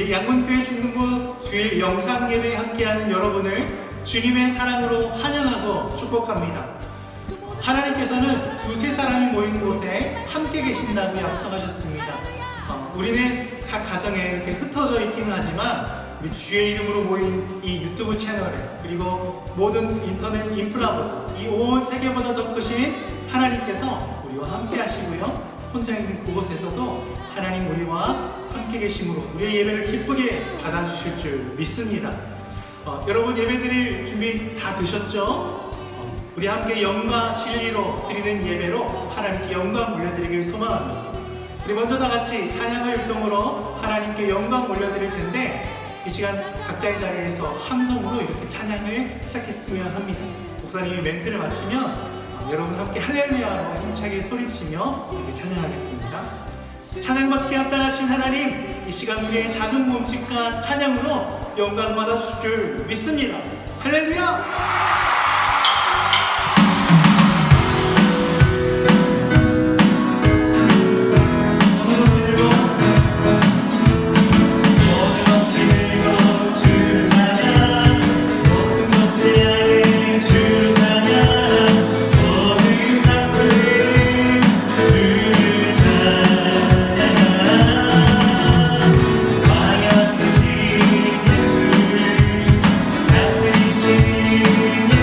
우리 양문교회 중등부 주일 영상 예배에 함께하는 여러분을 주님의 사랑으로 환영하고 축복합니다. 하나님께서는 두세 사람이 모인 곳에 함께 계신다고 약속하셨습니다. 우리는 각 가정에 이렇게 흩어져 있기는 하지만 우리 주의 이름으로 모인 이 유튜브 채널을 그리고 모든 인터넷 인프라보다 이 온 세계보다 더 크신 하나님께서 우리와 함께 하시고요. 혼자 있는 그곳에서도 하나님 우리와 함께 계심으로 우리의 예배를 기쁘게 받아주실 줄 믿습니다. 여러분 예배드릴 준비 다 되셨죠? 우리 함께 영과 진리로 드리는 예배로 하나님께 영광 올려드리길 소망합니다. 우리 먼저 다 같이 찬양의 율동으로 하나님께 영광 올려드릴 텐데 이 시간 각자의 자리에서 함성으로 이렇게 찬양을 시작했으면 합니다. 목사님이 멘트를 마치면 여러분 함께 할렐루야로 힘차게 소리치며 이렇게 찬양하겠습니다. 찬양받게 합당하신 하나님, 이 시간 우리의 작은 몸짓과 찬양으로 영광 받아주실 줄 믿습니다. 할렐루야! 예수 다스리시니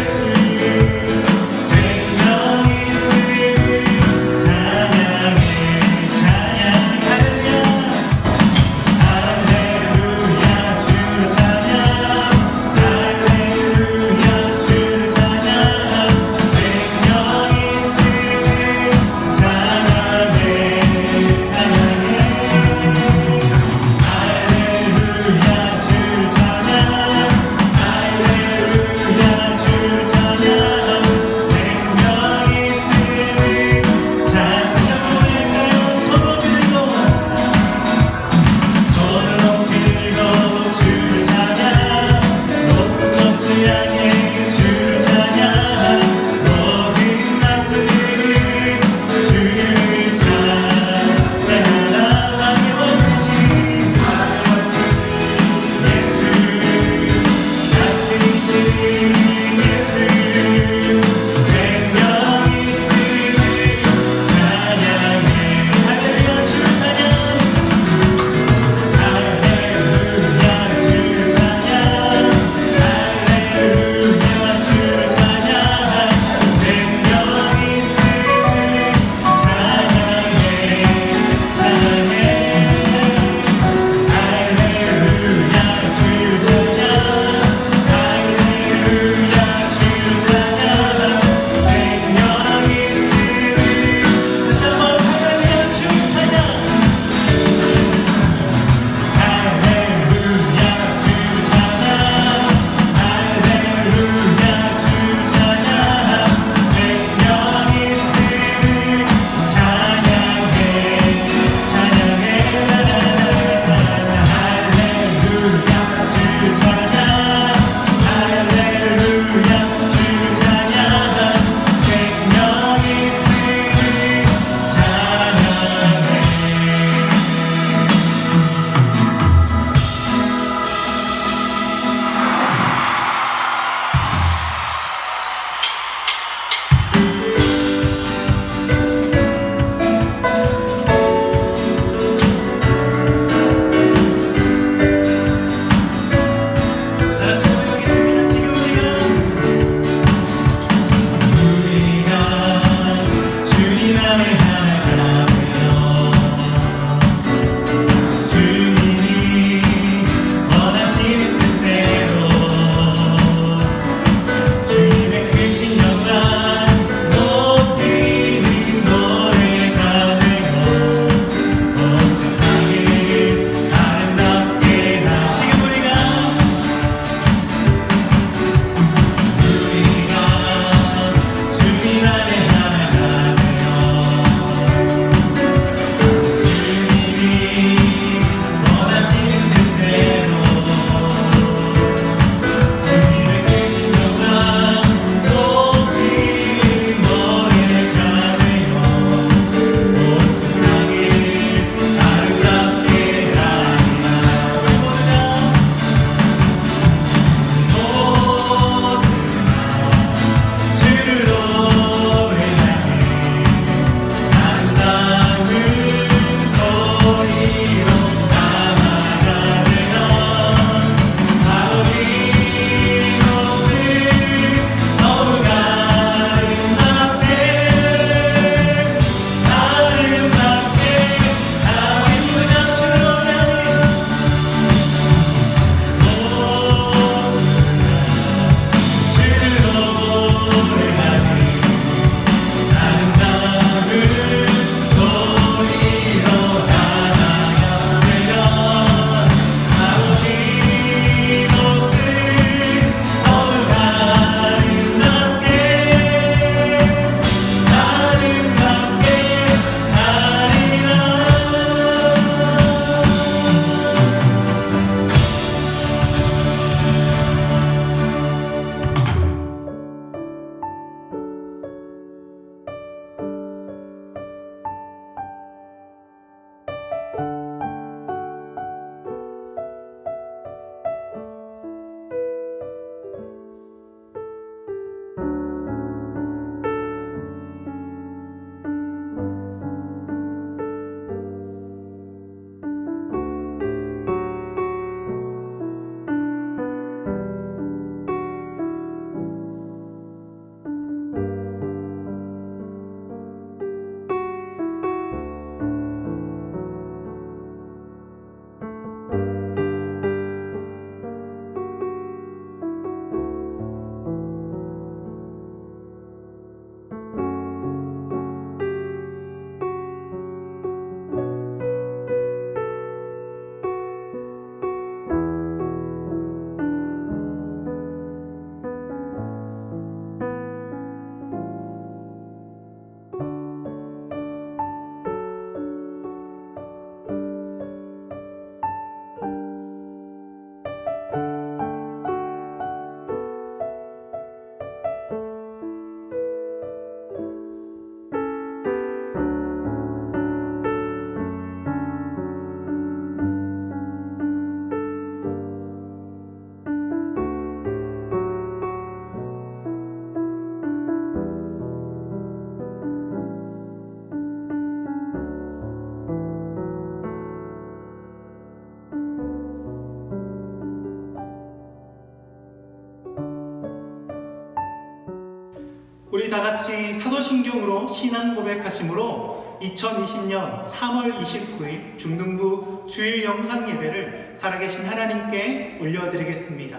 우리 다 같이 사도신경으로 신앙 고백하심으로 2020년 3월 29일 중등부 주일 영상 예배를 살아계신 하나님께 올려드리겠습니다.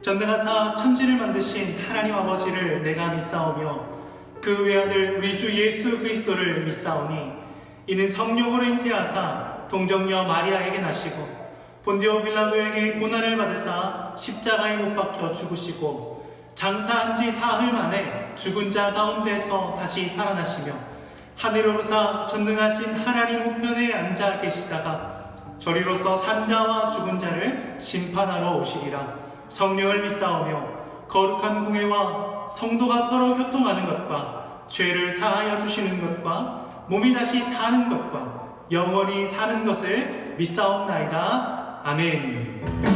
전능하사 천지를 만드신 하나님 아버지를 내가 믿사오며 그 외아들 우리 주 예수 그리스도를 믿사오니 이는 성령으로 잉태하사 동정녀 마리아에게 나시고 본디오 빌라도에게 고난을 받으사 십자가에 못 박혀 죽으시고 장사한 지 사흘 만에 죽은 자 가운데서 다시 살아나시며 하늘에 오르사 전능하신 하나님 우편에 앉아 계시다가 저리로서 산자와 죽은 자를 심판하러 오시리라. 성령을 믿사오며 거룩한 공회와 성도가 서로 교통하는 것과 죄를 사하여 주시는 것과 몸이 다시 사는 것과 영원히 사는 것을 믿사옵나이다. 아멘.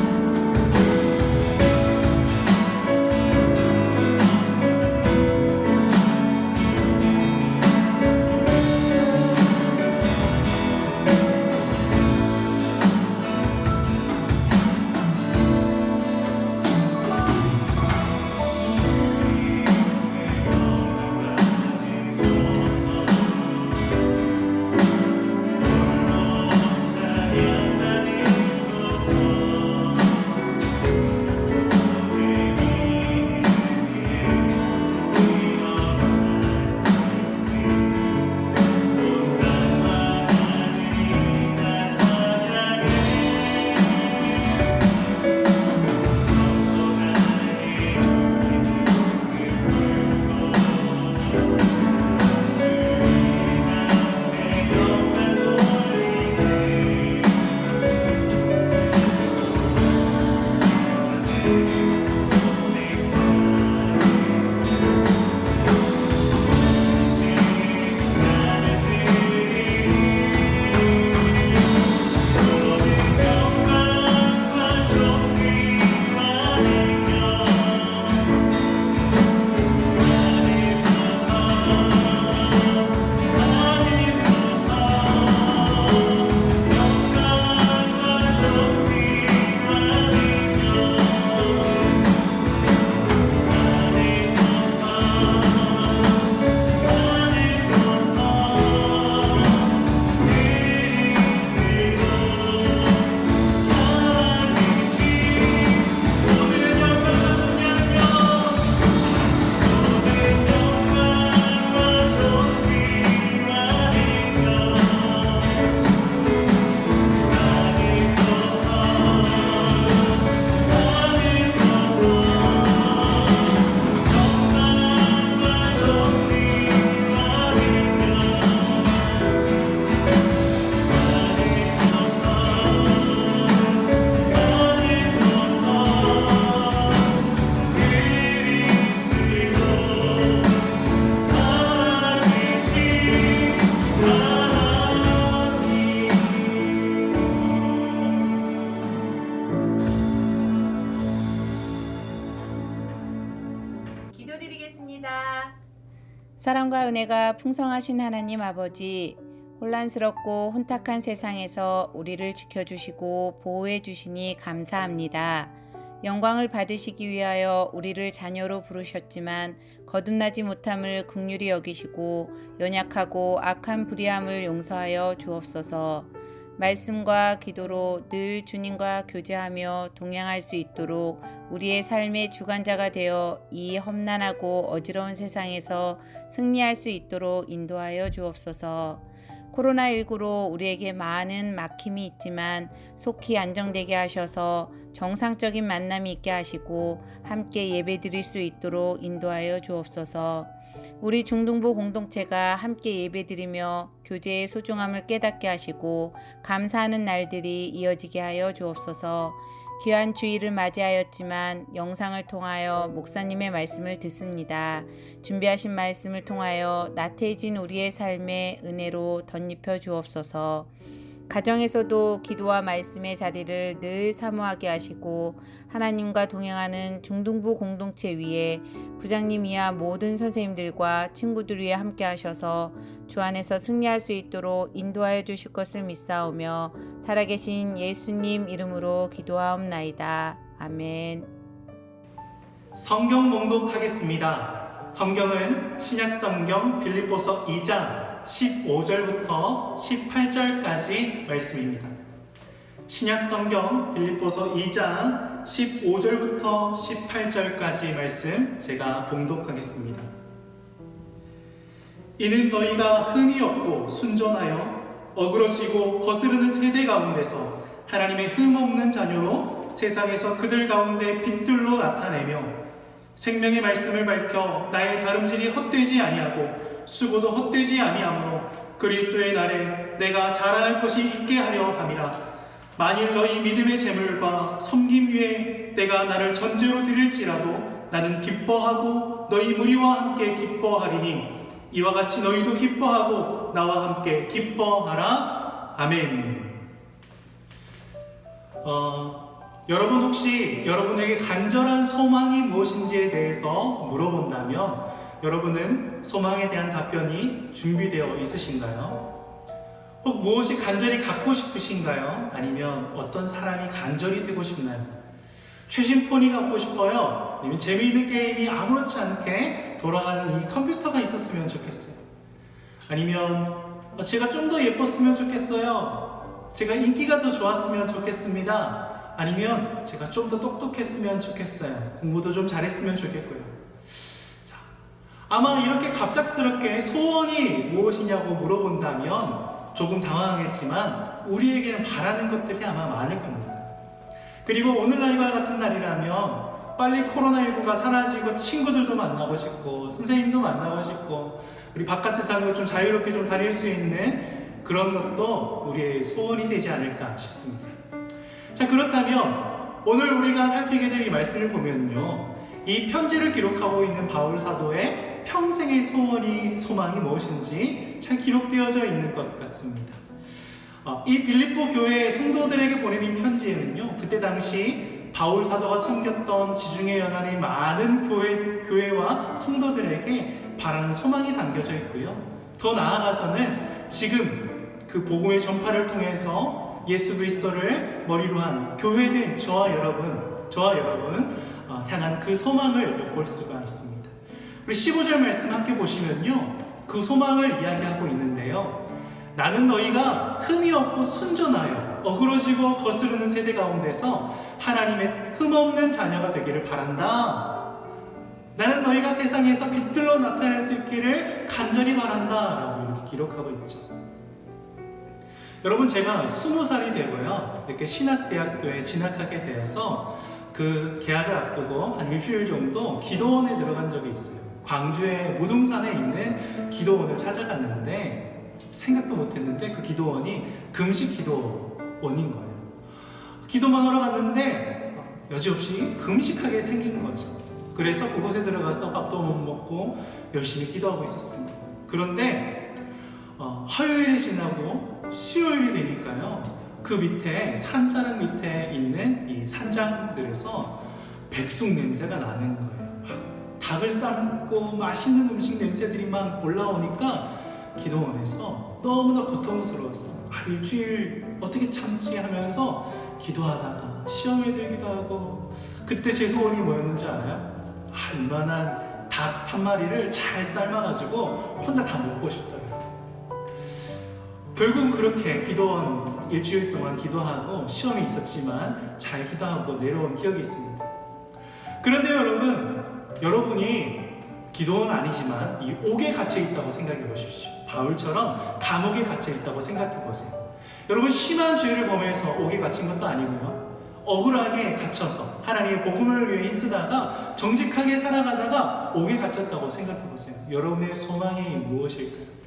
기도드리겠습니다. 사랑과 은혜가 풍성하신 하나님 아버지, 혼란스럽고 혼탁한 세상에서 우리를 지켜주시고 보호해 주시니 감사합니다. 영광을 받으시기 위하여 우리를 자녀로 부르셨지만 거듭나지 못함을 긍휼히 여기시고 연약하고 악한 불의함을 용서하여 주옵소서. 말씀과 기도로 늘 주님과 교제하며 동행할 수 있도록 우리의 삶의 주관자가 되어 이 험난하고 어지러운 세상에서 승리할 수 있도록 인도하여 주옵소서. 코로나19로 우리에게 많은 막힘이 있지만 속히 안정되게 하셔서 정상적인 만남이 있게 하시고 함께 예배드릴 수 있도록 인도하여 주옵소서. 우리 중등부 공동체가 함께 예배드리며 교제의 소중함을 깨닫게 하시고 감사하는 날들이 이어지게 하여 주옵소서. 귀한 주일을 맞이하였지만 영상을 통하여 목사님의 말씀을 듣습니다. 준비하신 말씀을 통하여 나태해진 우리의 삶에 은혜로 덧입혀 주옵소서. 가정에서도 기도와 말씀의 자리를 늘 사모하게 하시고 하나님과 동행하는 중등부 공동체 위에 부장님 이하 모든 선생님들과 친구들 위에 함께 하셔서 주 안에서 승리할 수 있도록 인도하여 주실 것을 믿사오며 살아계신 예수님 이름으로 기도하옵나이다. 아멘. 성경 봉독하겠습니다. 성경은 신약성경 빌립보서 2장 15절부터 18절까지 말씀입니다. 신약성경 빌립보서 2장 15절부터 18절까지 말씀 제가 봉독하겠습니다. 이는 너희가 흠이 없고 순전하여 어그러지고 거스르는 세대 가운데서 하나님의 흠 없는 자녀로 세상에서 그들 가운데 빛들로 나타내며 생명의 말씀을 밝혀 나의 다름질이 헛되지 아니하고 수고도 헛되지 아니하므로 그리스도의 날에 내가 자랑할 것이 있게 하려 함이라. 만일 너희 믿음의 재물과 섬김 위에 내가 나를 전제로 드릴지라도 나는 기뻐하고 너희 무리와 함께 기뻐하리니 이와 같이 너희도 기뻐하고 나와 함께 기뻐하라. 아멘. 여러분 혹시 여러분에게 간절한 소망이 무엇인지에 대해서 물어본다면 여러분은 소망에 대한 답변이 준비되어 있으신가요? 혹 무엇이 간절히 갖고 싶으신가요? 아니면 어떤 사람이 간절히 되고 싶나요? 최신 폰이 갖고 싶어요? 아니면 재미있는 게임이 아무렇지 않게 돌아가는 이 컴퓨터가 있었으면 좋겠어요? 아니면 제가 좀 더 예뻤으면 좋겠어요? 제가 인기가 더 좋았으면 좋겠습니다? 아니면 제가 좀 더 똑똑했으면 좋겠어요? 공부도 좀 잘했으면 좋겠고요. 자, 아마 이렇게 갑작스럽게 소원이 무엇이냐고 물어본다면 조금 당황하겠지만 우리에게는 바라는 것들이 아마 많을 겁니다. 그리고 오늘날과 같은 날이라면 빨리 코로나19가 사라지고 친구들도 만나고 싶고 선생님도 만나고 싶고 우리 바깥 세상으로 좀 자유롭게 좀 다닐 수 있는 그런 것도 우리의 소원이 되지 않을까 싶습니다. 자, 그렇다면 오늘 우리가 살피게 될 이 말씀을 보면요, 이 편지를 기록하고 있는 바울 사도의 평생의 소망이 무엇인지 잘 기록되어져 있는 것 같습니다. 이 빌립보 교회 성도들에게 보낸 이 편지에는요, 그때 당시 바울 사도가 섬겼던 지중해 연안의 많은 교회와 성도들에게 바라는 소망이 담겨져 있고요. 더 나아가서는 지금 그 복음의 전파를 통해서 예수 그리스도를 머리로 한 교회된 저와 여러분 향한 그 소망을 엿볼 수가 있습니다. 우리 15절 말씀 함께 보시면요, 그 소망을 이야기하고 있는데요. 나는 너희가 흠이 없고 순전하여 어그러지고 거스르는 세대 가운데서 하나님의 흠없는 자녀가 되기를 바란다. 나는 너희가 세상에서 빛들로 나타날 수 있기를 간절히 바란다 라고 이렇게 기록하고 있죠. 여러분, 제가 20살이 되고요, 이렇게 신학대학교에 진학하게 되어서 그 개학을 앞두고 한 일주일 정도 기도원에 들어간 적이 있어요. 광주의 무등산에 있는 기도원을 찾아갔는데 생각도 못했는데 그 기도원이 금식 기도원인 거예요. 기도만 하러 갔는데 여지없이 금식하게 생긴 거죠. 그래서 그곳에 들어가서 밥도 못 먹고 열심히 기도하고 있었습니다. 그런데 화요일이 지나고 수요일이 되니까요, 그 밑에 산자락 밑에 있는 이 산장들에서 백숙 냄새가 나는 거예요. 막 닭을 삶고 맛있는 음식 냄새들이 막 올라오니까 기도원에서 너무나 고통스러웠어요. 일주일 어떻게 참지 하면서 기도하다가 시험에 들기도 하고, 그때 제 소원이 뭐였는지 알아요? 이만한 닭 한 마리를 잘 삶아가지고 혼자 다 먹고 싶더라고요. 결국 그렇게 기도원 일주일 동안 기도하고 시험이 있었지만 잘 기도하고 내려온 기억이 있습니다. 그런데 여러분이 기도원 아니지만 이 옥에 갇혀 있다고 생각해 보십시오. 바울처럼 감옥에 갇혀 있다고 생각해 보세요. 여러분, 심한 죄를 범해서 옥에 갇힌 것도 아니고요, 억울하게 갇혀서 하나님의 복음을 위해 힘쓰다가 정직하게 살아가다가 옥에 갇혔다고 생각해 보세요. 여러분의 소망이 무엇일까요?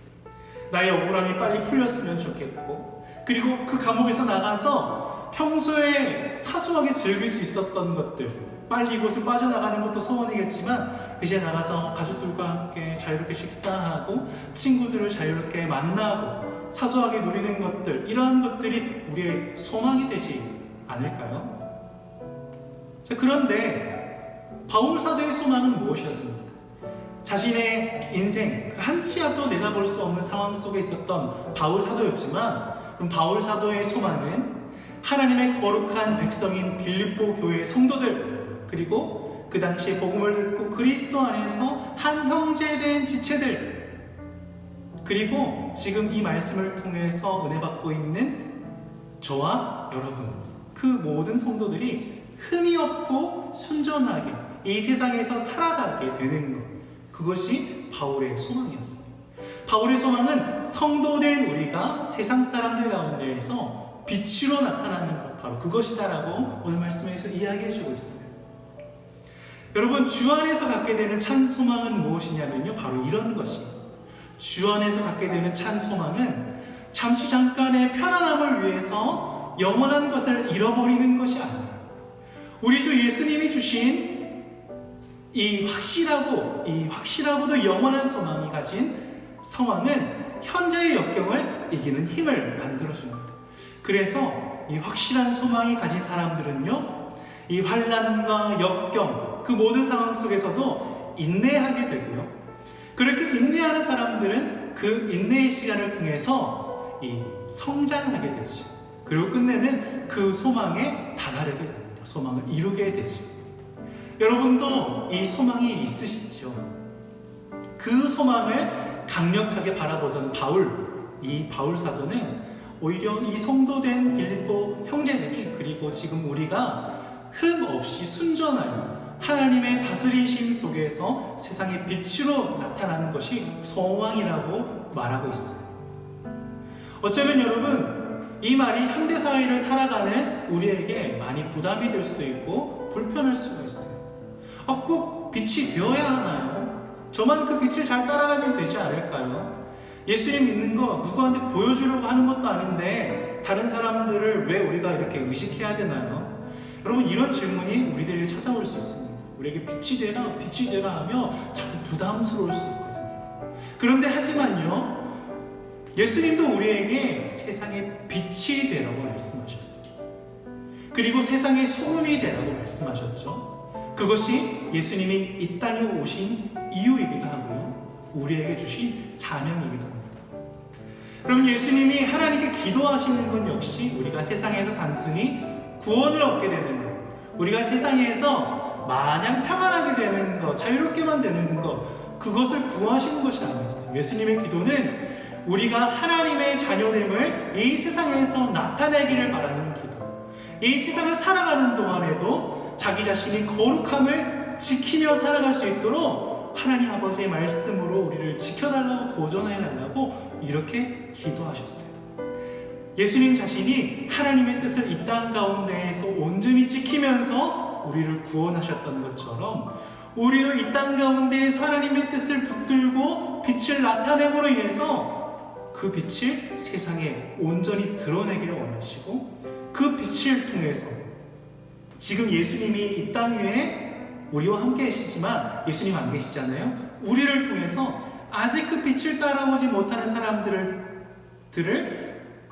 나의 억울함이 빨리 풀렸으면 좋겠고, 그리고 그 감옥에서 나가서 평소에 사소하게 즐길 수 있었던 것들, 빨리 이곳을 빠져나가는 것도 소원이겠지만 이제 나가서 가족들과 함께 자유롭게 식사하고 친구들을 자유롭게 만나고 사소하게 누리는 것들, 이러한 것들이 우리의 소망이 되지 않을까요? 자, 그런데 바울 사도의 소망은 무엇이었습니까? 자신의 인생 한 치 앞도 내다볼 수 없는 상황 속에 있었던 바울 사도였지만, 그럼 바울 사도의 소망은 하나님의 거룩한 백성인 빌립보 교회의 성도들, 그리고 그 당시에 복음을 듣고 그리스도 안에서 한 형제된 지체들, 그리고 지금 이 말씀을 통해서 은혜 받고 있는 저와 여러분, 그 모든 성도들이 흠이 없고 순전하게 이 세상에서 살아가게 되는 것, 그것이 바울의 소망이었습니다. 바울의 소망은 성도된 우리가 세상 사람들 가운데에서 빛으로 나타나는 것, 바로 그것이다라고 오늘 말씀에서 이야기해주고 있어요. 여러분, 주 안에서 갖게 되는 참 소망은 무엇이냐면요, 바로 이런 것이, 주 안에서 갖게 되는 참 소망은 잠시 잠깐의 편안함을 위해서 영원한 것을 잃어버리는 것이 아니에요. 우리 주 예수님이 주신 이 확실하고도 영원한 소망이 가진 소망은 현재의 역경을 이기는 힘을 만들어줍니다. 그래서 이 확실한 소망이 가진 사람들은요, 이 환난과 역경, 그 모든 상황 속에서도 인내하게 되고요, 그렇게 인내하는 사람들은 그 인내의 시간을 통해서 이 성장하게 되죠. 그리고 끝내는 그 소망에 다다르게 됩니다. 소망을 이루게 되죠. 여러분도 이 소망이 있으시죠? 그 소망을 강력하게 바라보던 이 바울 사도는 오히려 이 성도된 빌립보 형제들이, 그리고 지금 우리가 흠 없이 순전하여 하나님의 다스리심 속에서 세상의 빛으로 나타나는 것이 소망이라고 말하고 있어요. 어쩌면 여러분, 이 말이 현대사회를 살아가는 우리에게 많이 부담이 될 수도 있고 불편할 수가 있어요. 꼭 빛이 되어야 하나요? 저만 그 빛을 잘 따라가면 되지 않을까요? 예수님 믿는 거 누구한테 보여주려고 하는 것도 아닌데 다른 사람들을 왜 우리가 이렇게 의식해야 되나요? 여러분, 이런 질문이 우리들에게 찾아올 수 있습니다. 우리에게 빛이 되라 하며 자꾸 부담스러울 수 있거든요. 그런데 하지만요, 예수님도 우리에게 세상의 빛이 되라고 말씀하셨어요. 그리고 세상의 소금이 되라고 말씀하셨죠. 그것이 예수님이 이 땅에 오신 이유이기도 하고요, 우리에게 주신 사명이기도 합니다. 그럼 예수님이 하나님께 기도하시는 건 역시 우리가 세상에서 단순히 구원을 얻게 되는 것, 우리가 세상에서 마냥 평안하게 되는 것, 자유롭게만 되는 것, 그것을 구하시는 것이 아니었어요. 예수님의 기도는 우리가 하나님의 자녀됨을 이 세상에서 나타내기를 바라는 기도, 이 세상을 살아가는 동안에도 자기 자신이 거룩함을 지키며 살아갈 수 있도록 하나님 아버지의 말씀으로 우리를 지켜달라고, 보존해달라고 이렇게 기도하셨어요. 예수님 자신이 하나님의 뜻을 이 땅 가운데에서 온전히 지키면서 우리를 구원하셨던 것처럼, 우리도 이 땅 가운데에서 하나님의 뜻을 붙들고 빛을 나타냄으로 인해서 그 빛을 세상에 온전히 드러내기를 원하시고, 그 빛을 통해서 지금 예수님이 이 땅 위에 우리와 함께 계시지만 예수님 안 계시잖아요. 우리를 통해서 아직 그 빛을 따라오지 못하는 사람들을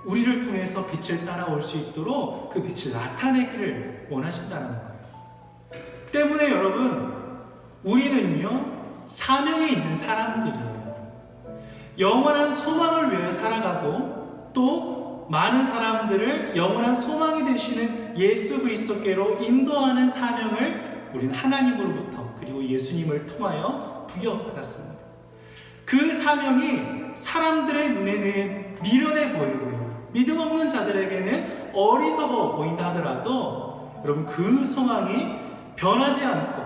우리를 통해서 빛을 따라올 수 있도록 그 빛을 나타내기를 원하신다는 거예요. 때문에 여러분, 우리는요, 사명이 있는 사람들이에요. 영원한 소망을 위해 살아가고, 또 많은 사람들을 영원한 소망이 되시는 예수 그리스도께로 인도하는 사명을 우리는 하나님으로부터, 그리고 예수님을 통하여 부여받았습니다. 그 사명이 사람들의 눈에는 미련해 보이고요, 믿음 없는 자들에게는 어리석어 보인다 하더라도, 여러분, 그 소망이 변하지 않고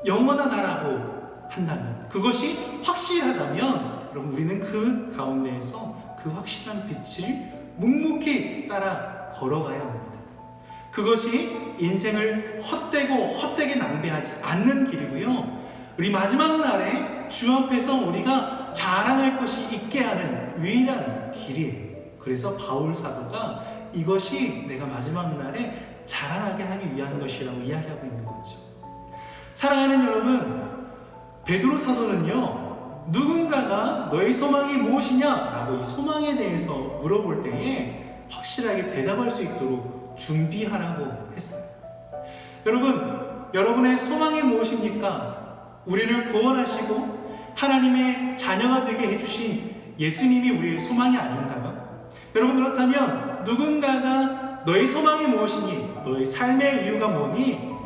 영원하다라고 한다면, 그것이 확실하다면, 여러분, 우리는 그 가운데에서 그 확실한 빛을 묵묵히 따라 걸어가야 합니다. 그것이 인생을 헛되게 낭비하지 않는 길이고요, 우리 마지막 날에 주 앞에서 우리가 자랑할 것이 있게 하는 유일한 길이에요. 그래서 바울 사도가 이것이 내가 마지막 날에 자랑하게 하기 위한 것이라고 이야기하고 있는 거죠. 사랑하는 여러분, 베드로 사도는요, 누군가가 너의 소망이 무엇이냐라고 이 소망에 대해서 물어볼 때에 확실하게 대답할 수 있도록 준비하라고 했어요. 여러분, 여러분의 소망이 무엇입니까? 우리를 구원하시고 하나님의 자녀가 되게 해주신 예수님이 우리의 소망이 아닌가요? 여러분, 그렇다면 누군가가 너의 소망이 무엇이니? 너의 삶의 이유가 뭐니?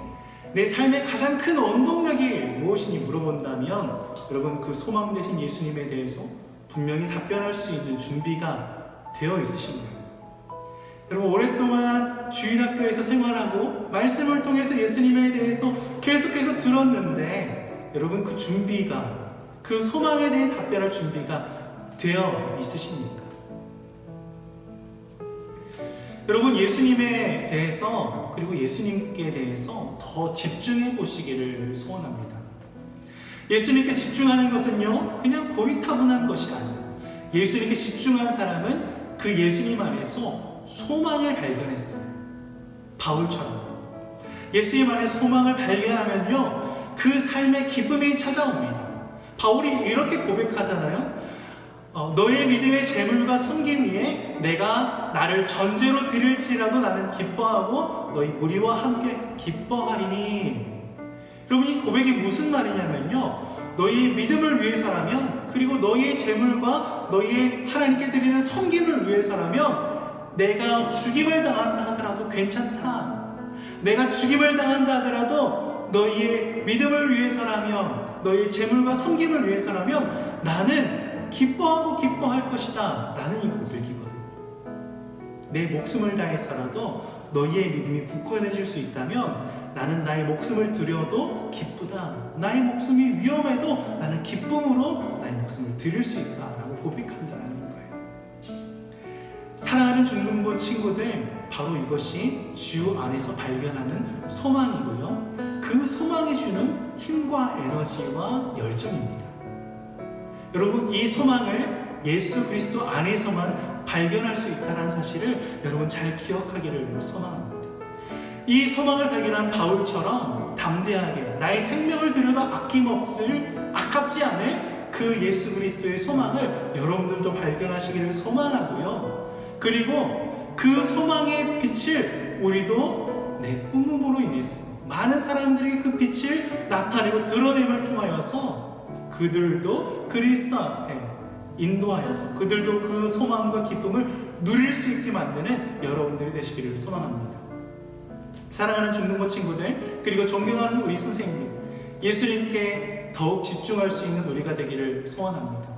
내 삶의 가장 큰 원동력이 무엇이니 물어본다면 여러분 그 소망 되신 예수님에 대해서 분명히 답변할 수 있는 준비가 되어 있으신가요? 여러분 오랫동안 주일학교에서 생활하고 말씀을 통해서 예수님에 대해서 계속해서 들었는데 여러분 그 준비가 그 소망에 대해 답변할 준비가 되어 있으십니까? 여러분 예수님에 대해서 그리고 예수님께 대해서 더 집중해 보시기를 소원합니다. 예수님께 집중하는 것은요 그냥 고리타분한 것이 아니에요. 예수님께 집중한 사람은 그 예수님 안에서 소망을 발견했어요. 바울처럼 예수님 안에 소망을 발견하면요 그 삶의 기쁨이 찾아옵니다. 바울이 이렇게 고백하잖아요. 너의 믿음의 재물과 섬김 위에 내가 나를 전제로 드릴지라도 나는 기뻐하고 너희 무리와 함께 기뻐하리니. 여러분 이 고백이 무슨 말이냐면요 너희 믿음을 위해서라면 그리고 너희의 재물과 너희의 하나님께 드리는 섬김을 위해서라면 내가 죽임을 당한다 하더라도 괜찮다. 내가 죽임을 당한다 하더라도 너희의 믿음을 위해서라면 너희의 재물과 섬김을 위해서라면 나는 기뻐하고 기뻐할 것이다 라는 이 고백이거든요. 내 목숨을 다해서라도 너희의 믿음이 굳건해질 수 있다면 나는 나의 목숨을 드려도 기쁘다. 나의 목숨이 위험해도 나는 기쁨으로 나의 목숨을 드릴 수 있다 라고 고백한다는 거예요. 사랑하는 중등부 친구들, 바로 이것이 주 안에서 발견하는 소망이고요 그 소망이 주는 힘과 에너지와 열정입니다. 여러분 이 소망을 예수 그리스도 안에서만 발견할 수 있다는 사실을 여러분 잘 기억하기를 소망합니다. 이 소망을 발견한 바울처럼 담대하게 나의 생명을 들여다 아깝지 않을 그 예수 그리스도의 소망을 여러분들도 발견하시기를 소망하고요. 그리고 그 소망의 빛을 우리도 내뿜음으로 인해서 많은 사람들이 그 빛을 나타내고 드러냄을 통하여서 그들도 그리스도 앞에 인도하여서 그들도 그 소망과 기쁨을 누릴 수 있게 만드는 여러분들이 되시기를 소망합니다. 사랑하는 중등부 친구들 그리고 존경하는 우리 선생님, 예수님께 더욱 집중할 수 있는 우리가 되기를 소원합니다.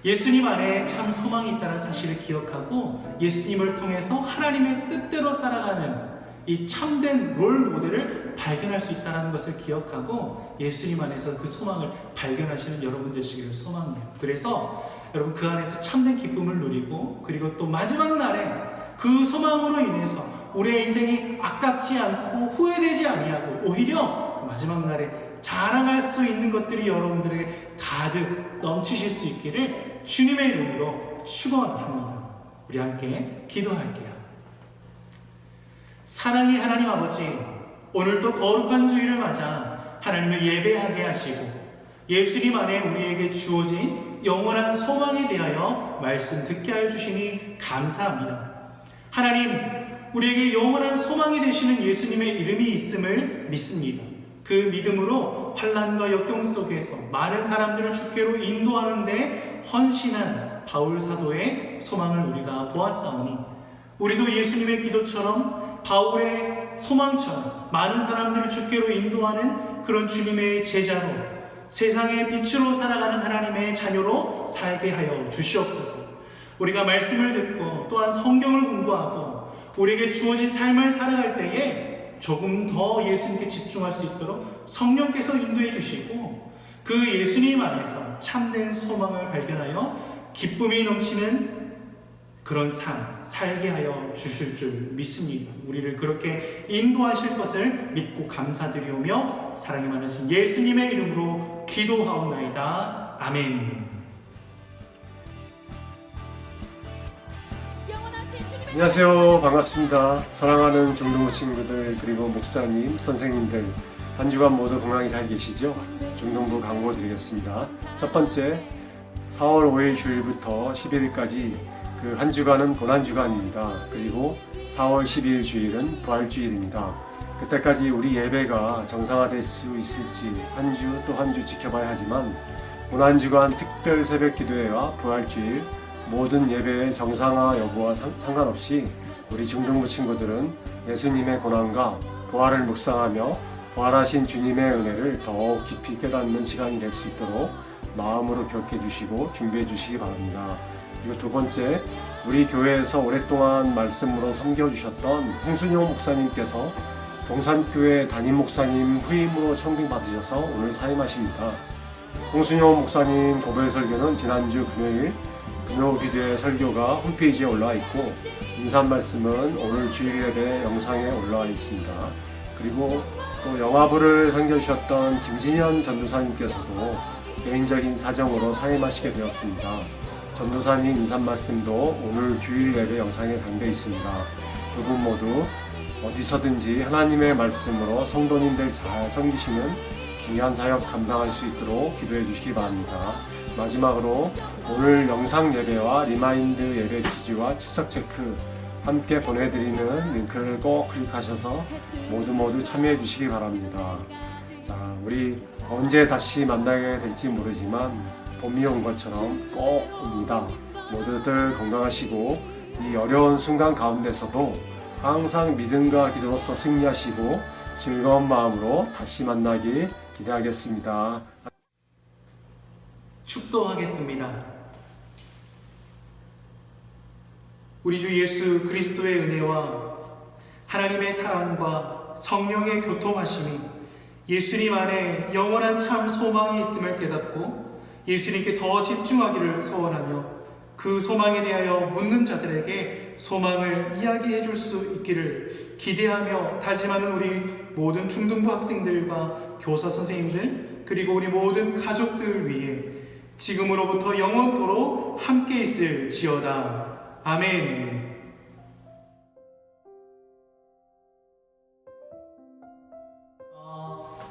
예수님 안에 참 소망이 있다는 사실을 기억하고 예수님을 통해서 하나님의 뜻대로 살아가는 이 참된 롤 모델을 발견할 수 있다는 것을 기억하고 예수님 안에서 그 소망을 발견하시는 여러분 되시기를 소망해요. 그래서 여러분 그 안에서 참된 기쁨을 누리고 그리고 또 마지막 날에 그 소망으로 인해서 우리의 인생이 아깝지 않고 후회되지 아니하고 오히려 그 마지막 날에 자랑할 수 있는 것들이 여러분들에게 가득 넘치실 수 있기를 주님의 이름으로 축원합니다. 우리 함께 기도할게요. 사랑의 하나님 아버지, 오늘도 거룩한 주일을 맞아 하나님을 예배하게 하시고 예수님 안에 우리에게 주어진 영원한 소망에 대하여 말씀 듣게 하여 주시니 감사합니다. 하나님, 우리에게 영원한 소망이 되시는 예수님의 이름이 있음을 믿습니다. 그 믿음으로 환난과 역경 속에서 많은 사람들을 주께로 인도하는 데 헌신한 바울 사도의 소망을 우리가 보았사오니 우리도 예수님의 기도처럼 바울의 소망처럼 많은 사람들을 주께로 인도하는 그런 주님의 제자로 세상의 빛으로 살아가는 하나님의 자녀로 살게 하여 주시옵소서. 우리가 말씀을 듣고 또한 성경을 공부하고 우리에게 주어진 삶을 살아갈 때에 조금 더 예수님께 집중할 수 있도록 성령께서 인도해 주시고 그 예수님 안에서 참된 소망을 발견하여 기쁨이 넘치는 그런 삶 살게 하여 주실 줄 믿습니다. 우리를 그렇게 인도하실 것을 믿고 감사드리오며 사랑이 많으신 예수님의 이름으로 기도하옵나이다. 아멘. 안녕하세요. 반갑습니다. 사랑하는 중등부 친구들 그리고 목사님, 선생님들 한 주간 모두 건강히 잘 계시죠? 중등부 강고 드리겠습니다. 첫 번째 4월 5일 주일부터 11일까지 그 한 주간은 고난주간입니다. 그리고 4월 12일 주일은 부활주일입니다. 그때까지 우리 예배가 정상화될 수 있을지 한 주 또 한 주 지켜봐야 하지만 고난주간 특별 새벽 기도회와 부활주일 모든 예배의 정상화 여부와 상관없이 우리 중등부 친구들은 예수님의 고난과 부활을 묵상하며 부활하신 주님의 은혜를 더 깊이 깨닫는 시간이 될 수 있도록 마음으로 기억해 주시고 준비해 주시기 바랍니다. 그리고 두 번째, 우리 교회에서 오랫동안 말씀으로 섬겨주셨던 홍순용 목사님께서 동산교회 담임 목사님 후임으로 청빙받으셔서 오늘 사임하십니다. 홍순용 목사님 고별 설교는 지난주 금요일 금요기도회 설교가 홈페이지에 올라와 있고, 인사 말씀은 오늘 주일 예배 영상에 올라와 있습니다. 그리고 또 영화부를 섬겨주셨던 김진현 전도사님께서도 개인적인 사정으로 사임하시게 되었습니다. 전도사님 인사 말씀도 오늘 주일 예배 영상에 담겨 있습니다. 두 분 모두 어디서든지 하나님의 말씀으로 성도님들 잘 섬기시는 귀한 사역 감당할 수 있도록 기도해 주시기 바랍니다. 마지막으로 오늘 영상 예배와 리마인드 예배 지지와 출석 체크 함께 보내드리는 링크를 꼭 클릭하셔서 모두 참여해 주시기 바랍니다. 자, 우리 언제 다시 만나게 될지 모르지만 봄이 온 것처럼 꼭 옵니다. 모두들 건강하시고 이 어려운 순간 가운데서도 항상 믿음과 기도로서 승리하시고 즐거운 마음으로 다시 만나길 기대하겠습니다. 축도하겠습니다. 우리 주 예수 그리스도의 은혜와 하나님의 사랑과 성령의 교통하심이 예수님 안에 영원한 참 소망이 있음을 깨닫고 예수님께 더 집중하기를 소원하며 그 소망에 대하여 묻는 자들에게 소망을 이야기해 줄 수 있기를 기대하며 다짐하는 우리 모든 중등부 학생들과 교사 선생님들 그리고 우리 모든 가족들 위해 지금으로부터 영원토록 함께 있을 지어다. 아멘.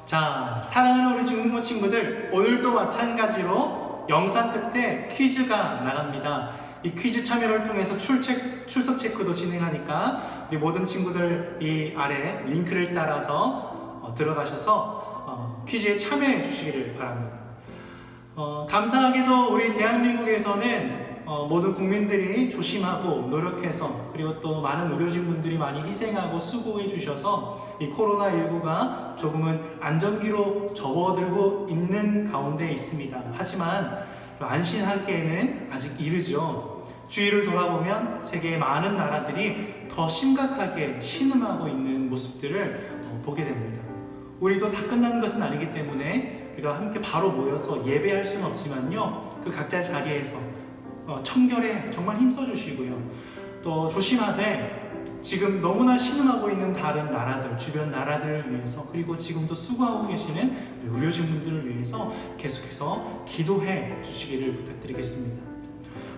자, 사랑하는 우리 중등부 친구들, 오늘도 마찬가지로 영상 끝에 퀴즈가 나갑니다. 이 퀴즈 참여를 통해서 출석 체크도 진행하니까 우리 모든 친구들 이 아래 링크를 따라서 들어가셔서 퀴즈에 참여해 주시기를 바랍니다. 감사하게도 우리 대한민국에서는 모든 국민들이 조심하고 노력해서 그리고 또 많은 의료진분들이 많이 희생하고 수고해 주셔서 이 코로나19가 조금은 안정기로 접어들고 있는 가운데 있습니다. 하지만 안심하기에는 아직 이르죠. 주위를 돌아보면 세계의 많은 나라들이 더 심각하게 신음하고 있는 모습들을 보게 됩니다. 우리도 다 끝나는 것은 아니기 때문에 우리가 함께 바로 모여서 예배할 수는 없지만요, 그 각자 자리에서 청결에 정말 힘써 주시고요, 또 조심하되 지금 너무나 신음하고 있는 다른 나라들, 주변 나라들을 위해서 그리고 지금도 수고하고 계시는 의료진분들을 위해서 계속해서 기도해 주시기를 부탁드리겠습니다.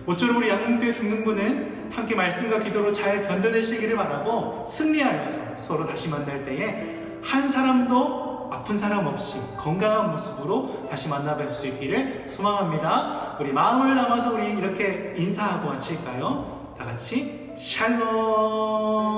모쪼록 우리 양문교회 중등부는 함께 말씀과 기도로 잘 견뎌내시기를 바라고 승리하여서 서로 다시 만날 때에 한 사람도 아픈 사람 없이 건강한 모습으로 다시 만나뵐 수 있기를 소망합니다. 우리 마음을 담아서 우리 이렇게 인사하고 마칠까요? 다 같이 샬롬.